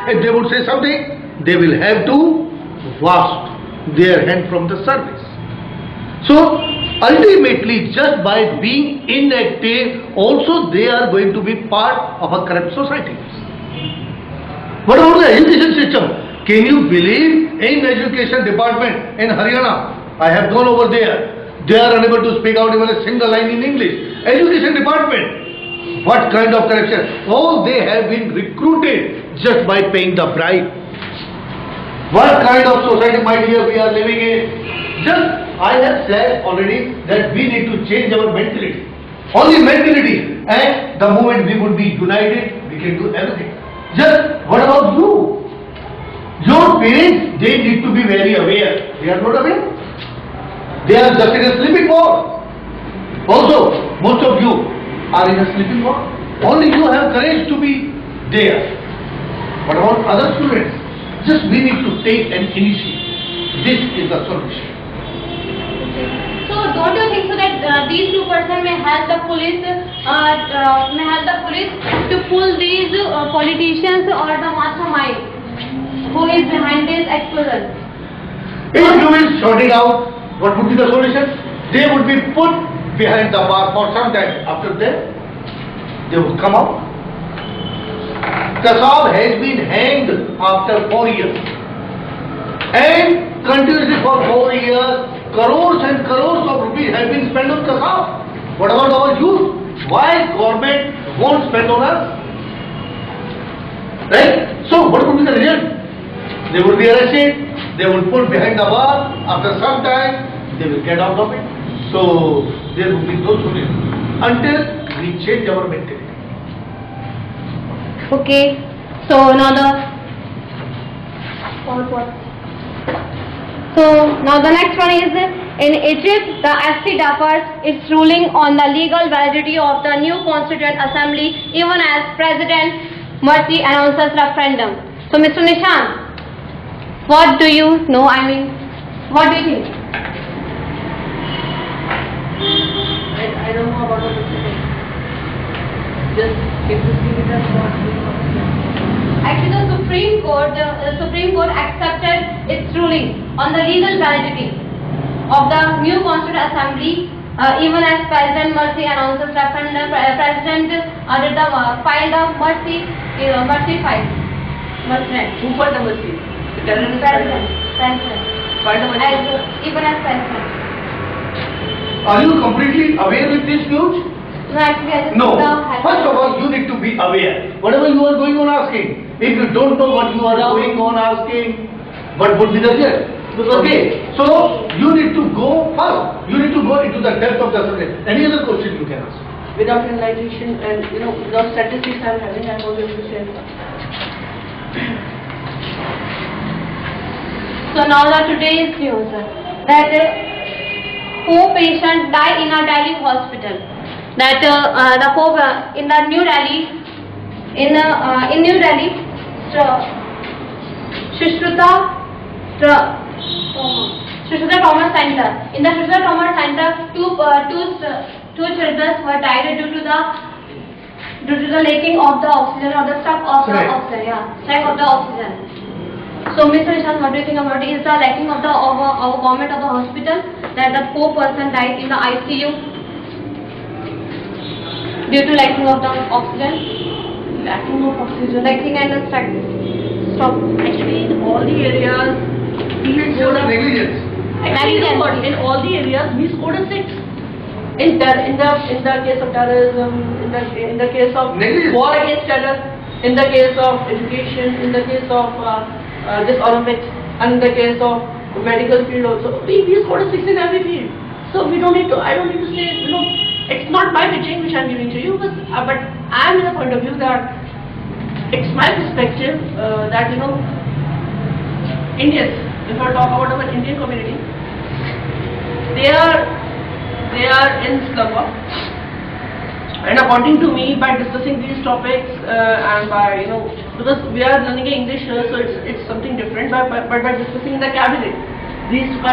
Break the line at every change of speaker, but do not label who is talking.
if they would say something, they will have to wash their hand from the service. So ultimately, just by being inactive, also they are going to be part of a corrupt society. What about the education system? Can you believe in education department in Haryana? I have gone over there. They are unable to speak out even a single line in English. Education department. What kind of corruption? All they have been recruited just by paying the bribe. What kind of society, my dear, we are living in? Just I have said already that we need to change our mentality. Only mentality, and the moment we would be united, we can do everything. Just what about you? Your parents, they need to be very aware. They are not aware. They are just in a sleeping mode. Also, most of you are in a sleeping mode. Only you have courage to be there. What about other students? Just we need to take an initiative. This is the solution.
So don't you think so that these 2% may help the police to pull these politicians or the mastermind who is behind this exposure?
If you will sort it out, what would be the solution? They would be put behind the bar for some time. After that, they would come out. Kasab has been hanged after 4 years, and continuously for 4 years, crores and crores of rupees have been spent on Kasab. What about our youth? Why government won't spend on us? Right? So what would be the result? They would be arrested, they would put behind the bar, after some time they will get out of it. So there would be no solution until we change our mentality.
Okay, so now the next one is in Egypt, the FT defers its ruling on the legal validity of the new Constituent Assembly even as President Morsi announces referendum. So Mr. Nishan, what do you know? I mean, what do you think?
I don't know about the specifics. Just give it as what we know.
Actually, the Supreme Court accepted its ruling on the legal validity of the new Constituent Assembly even as President Morsi announces referendum. President filed a Morsi file.
Who filed the Morsi? The terrorist
President.
Filed the Morsi.
Even as President.
Are you completely aware with this news?
No, actually, I just
No. First of all, you need to be aware. Whatever you are going on asking, if you don't know what you are going on asking, what would be the result? Okay, so you need to go first. You need to go into the depth of the subject. Any other question you can ask?
Without realization and without statistics I'm having, I'm able to share.
So now the today's news that 4 patients die in a Delhi hospital. That the 4 in the New Delhi in New Delhi, Shushruta Trauma Center. In the Shushruta Trauma Center, two children were died due to the lacking of the oxygen or the stuck of the oxygen. Yeah, lack of the oxygen. So, Mr. Nishan, what do you think about it? Is the lacking of the government of the hospital that the 4 persons died in the ICU due to lacking of the oxygen?
Lacking of oxygen.
Lacking and the stop.
Actually, in all the areas, we scored a
negligence.
In all the areas, we scored a 6. In the case of terrorism, in the case of war against terror, in the case of education, in the case of this Olympics, and in the case of medical field also, we scored a 6 in every field. So we don't need to. I don't need to say it's not my pitching which I'm giving to you, but I'm in a point of view that it's my perspective that Indians, if I talk about our Indian community, they are in slumber, and according to me, by discussing these topics and by because we are learning English here, so it's something different, but by discussing in the cabinet these